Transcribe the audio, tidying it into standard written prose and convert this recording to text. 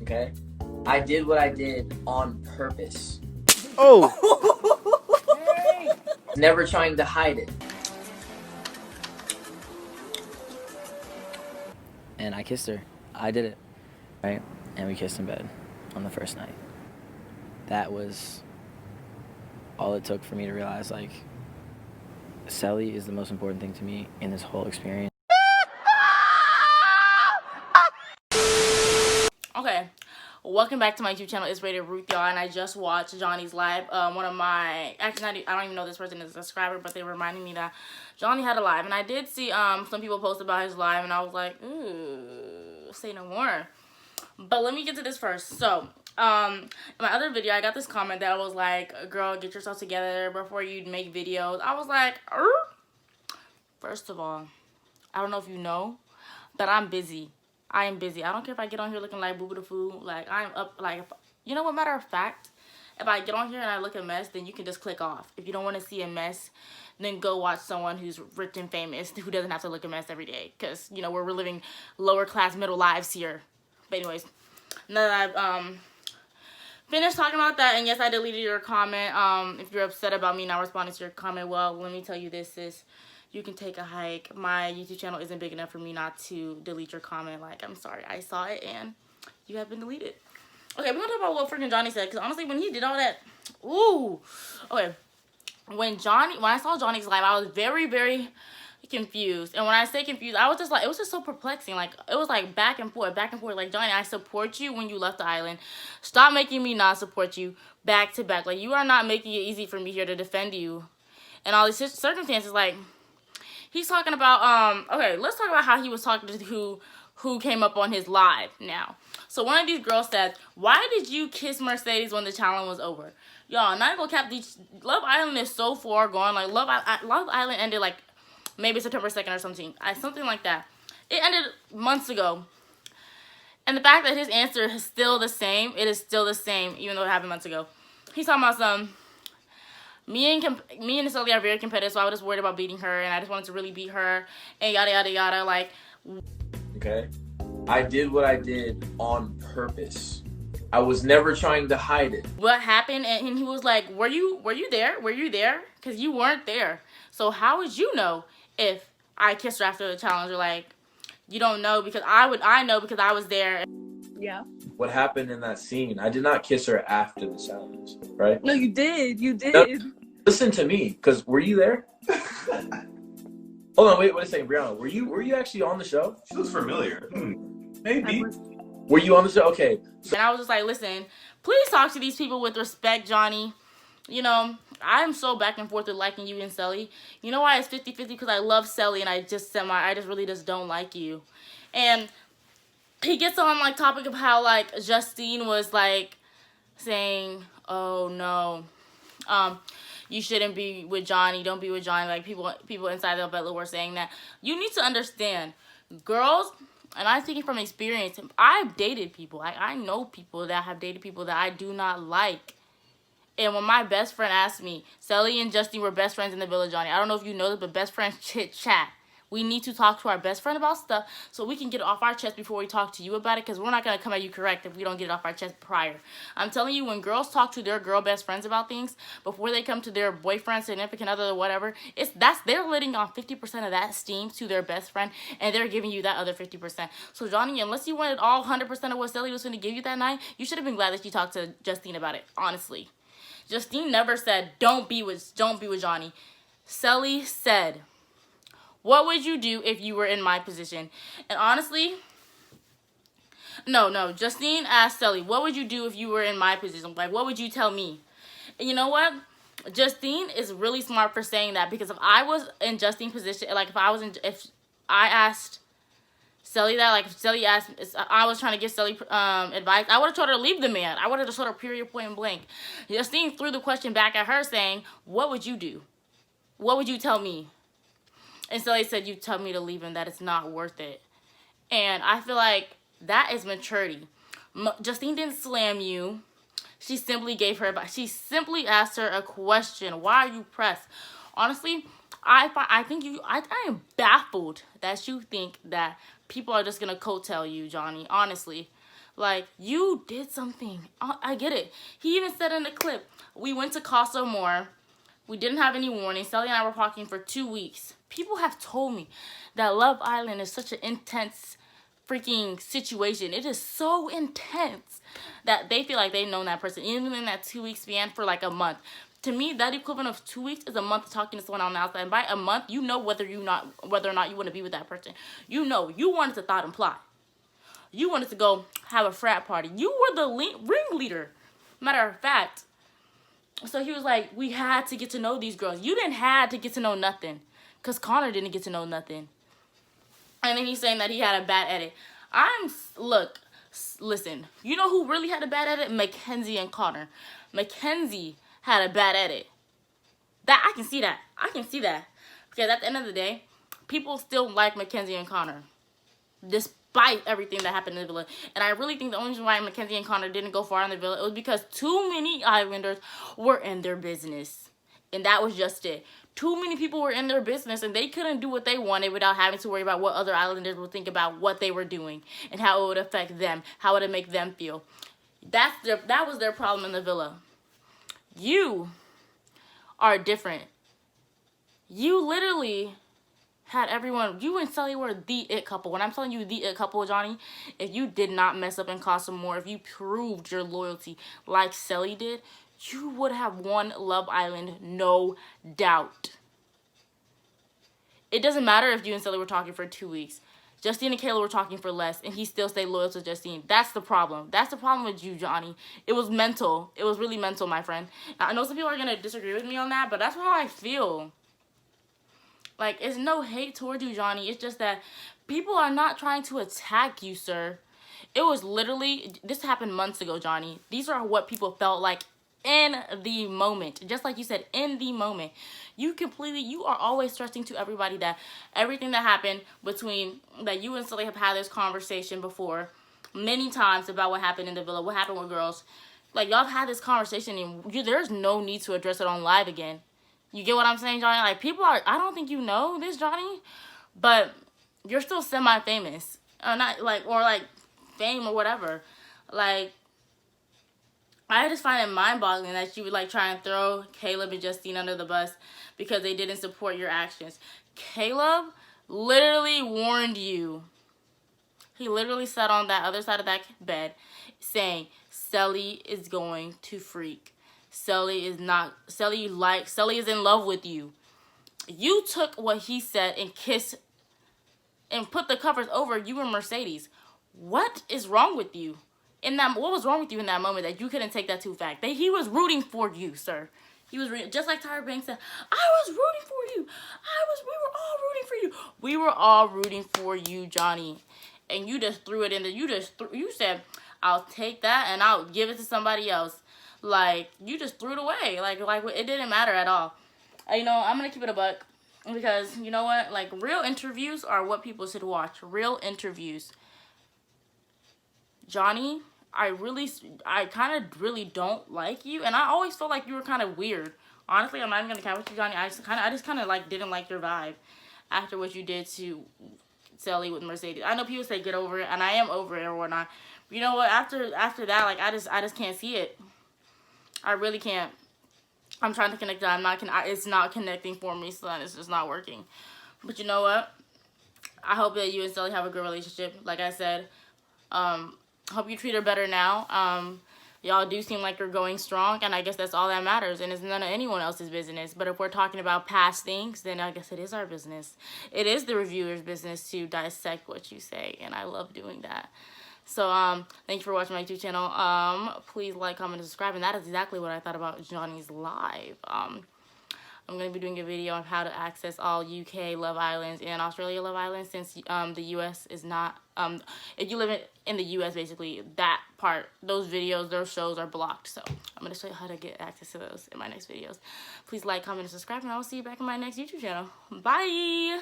Okay? I did what I did on purpose. Oh! Never trying to hide it. And I kissed her. I did it, right? And we kissed in bed on the first night. That was all it took for me to realize, like, Sally is the most important thing to me in this whole experience. Okay, welcome back to my YouTube channel. It's Rated Ruth, y'all, and I just watched Johnny's live. One of my, actually, I don't even know this person is a subscriber, but they reminded me that Johnny had a live, and I did see some people post about his live, and I was like, ooh, say no more. But let me get to this first. So, in my other video, I got this comment that was like, girl, get yourself together before you make videos. I was like, first of all, I don't know if you know, but I'm busy. I am busy. I don't care if I get on here looking like boo boo the foo. Like, I'm up, like, you know what, matter of fact, if I get on here and I look a mess, then you can just click off. If you don't want to see a mess, then go watch someone who's rich and famous who doesn't have to look a mess every day. Because, you know, we're living lower class, middle lives here. But anyways, now that I've finished talking about that, and yes, I deleted your comment. If you're upset about me not responding to your comment, well, let me tell you this, sis. You can take a hike. My YouTube channel isn't big enough for me not to delete your comment. Like, I'm sorry. I saw it, and you have been deleted. Okay, we're going to talk about what freaking Johnny said, because honestly, when he did all that, ooh. Okay, when I saw Johnny's live, I was very, very confused. And when I say confused, I was just like, it was just so perplexing. Like, it was like back and forth. Like, Johnny, I support you when you left the island. Stop making me not support you back to back. Like, you are not making it easy for me here to defend you. And all these circumstances, like, he's talking about, okay, let's talk about how he was talking to who came up on his live now. So one of these girls said, why did you kiss Mercedes when the challenge was over? Y'all, not gonna cap these, Love Island is so far gone. Like, Love Island ended, like, maybe September 2nd or something. Something like that. It ended months ago. And the fact that his answer is still the same, it is still the same, even though it happened months ago. He's talking about some, me and Sully are very competitive, so I was just worried about beating her, and I just wanted to really beat her, and yada, yada, yada, like. Okay? I did what I did on purpose. I was never trying to hide it. What happened? And he was like, were you there? Were you there? Because you weren't there. So how would you know if I kissed her after the challenge? Or like, you don't know, because I know because I was there. Yeah. What happened in that scene? I did not kiss her after the challenge, right? No, you did. You did. No, listen to me, because were you there? Hold on, wait a second, Brianna. Were you actually on the show? She looks familiar. Maybe. Were you on the show? Okay. And I was just like, listen, please talk to these people with respect, Johnny. You know, I'm so back and forth with liking you and Sally. You know why it's 50-50? Because I love Sally, and I just really just don't like you. And he gets on, like, topic of how, like, Justine was, like, saying, oh, no, you shouldn't be with Johnny. Don't be with Johnny. Like, people inside the Butler were saying that. You need to understand, girls, and I'm speaking from experience, I've dated people. I know people that have dated people that I do not like. And when my best friend asked me, Sally and Justine were best friends in the village, Johnny. I don't know if you know this, but best friends chit-chat. We need to talk to our best friend about stuff so we can get it off our chest before we talk to you about it, because we're not going to come at you correct if we don't get it off our chest prior. I'm telling you, when girls talk to their girl best friends about things before they come to their boyfriend, significant other, or whatever, they're letting off 50% of that steam to their best friend, and they're giving you that other 50%. So, Johnny, unless you wanted all 100% of what Sally was going to give you that night, you should have been glad that you talked to Justine about it, honestly. Justine never said, don't be with Johnny. Sally said, what would you do if you were in my position? And honestly, no, Justine asked Sally, what would you do if you were in my position? Like, what would you tell me? And you know what? Justine is really smart for saying that, because if I was in Justine's position, like, if I asked Sally that, like, if Sally asked, I was trying to give Sally advice, I would have told her to leave the man. I would have just told her period, point blank. Justine threw the question back at her saying, what would you do? What would you tell me? And Sally said, you tell me to leave him, that it's not worth it. And I feel like that is maturity. Justine didn't slam you. She simply gave her advice. She simply asked her a question. Why are you pressed? Honestly, I am baffled that you think that people are just going to coattail you, Johnny. Honestly. Like, you did something. I get it. He even said in the clip, we went to Casa More. We didn't have any warning. Sally and I were talking for 2 weeks. People have told me that Love Island is such an intense freaking situation. It is so intense that they feel like they've known that person, even in that 2 week span, for like a month. To me, that equivalent of 2 weeks is a month of talking to someone on the outside. And by a month, you know whether or not you want to be with that person. You know, you wanted to thought and plot. You wanted to go have a frat party. You were the ringleader. Matter of fact. So he was like, we had to get to know these girls. You didn't have to get to know nothing. Because Connor didn't get to know nothing. And then he's saying that he had a bad edit. Look, listen. You know who really had a bad edit? Mackenzie and Connor. Mackenzie had a bad edit. I can see that. I can see that. Because at the end of the day, people still like Mackenzie and Connor. Despite everything that happened in the villa. And I really think the only reason why Mackenzie and Connor didn't go far in the villa, it was because too many Islanders were in their business. And that was just it. Too many people were in their business and they couldn't do what they wanted without having to worry about what other Islanders would think about what they were doing and how it would affect them, how it would make them feel. That was their problem in the villa. You are different. You literally had everyone, you and Sully were the it couple. When I'm telling you the it couple, Johnny, if you did not mess up and cost some more, if you proved your loyalty like Sully did, you would have won Love Island, no doubt. It doesn't matter if you and Sully were talking for 2 weeks. Justine and Kayla were talking for less, and he still stayed loyal to Justine. That's the problem. That's the problem with you, Johnny. It was mental. It was really mental, my friend. Now, I know some people are going to disagree with me on that, but that's how I feel. Like, it's no hate towards you, Johnny. It's just that people are not trying to attack you, sir. It was literally, this happened months ago, Johnny. These are what people felt like in the moment. Just like you said, in the moment. You are always stressing to everybody that everything that happened between, that you and Sully have had this conversation before many times about what happened in the villa, what happened with girls. Like, y'all have had this conversation and there's no need to address it on live again. You get what I'm saying, Johnny? Like, I don't think you know this, Johnny, but you're still semi-famous. Or fame or whatever. Like, I just find it mind-boggling that you would, like, try and throw Caleb and Justine under the bus because they didn't support your actions. Caleb literally warned you. He literally sat on that other side of that bed saying, Sully is going to freak. Sully is in love with you. You took what he said and kissed and put the covers over you and Mercedes. What is wrong with you? What was wrong with you in that moment that you couldn't take that to fact? He was rooting for you, sir. He was just like Tyra Banks said, I was rooting for you. We were all rooting for you. We were all rooting for you, Johnny. And you just threw it in there. You said, I'll take that and I'll give it to somebody else. Like, you just threw it away. Like it didn't matter at all. I'm going to keep it a buck. Because, you know what? Like, real interviews are what people should watch. Real interviews. Johnny, I kind of really don't like you. And I always felt like you were kind of weird. Honestly, I'm not even going to count with you, Johnny. I just kind of, like, didn't like your vibe after what you did to Sally with Mercedes. I know people say get over it, and I am over it or whatnot. But you know what? After that, like, I just can't see it. I really can't. I'm trying to connect that. It's not connecting for me, so it's just not working. But you know what? I hope that you and Sally have a good relationship. Like I said, hope you treat her better now. Y'all do seem like you're going strong, and I guess that's all that matters, and it's none of anyone else's business. But if we're talking about past things, then I guess it is our business. It is the reviewer's business to dissect what you say, and I love doing that. So, thank you for watching my YouTube channel. Please like, comment, and subscribe. And that is exactly what I thought about Johnny's live. I'm going to be doing a video on how to access all UK Love Islands and Australia Love Islands, since the US is not, if you live in the US, basically, that part, those videos, those shows are blocked. So, I'm going to show you how to get access to those in my next videos. Please like, comment, and subscribe, and I will see you back in my next YouTube channel. Bye!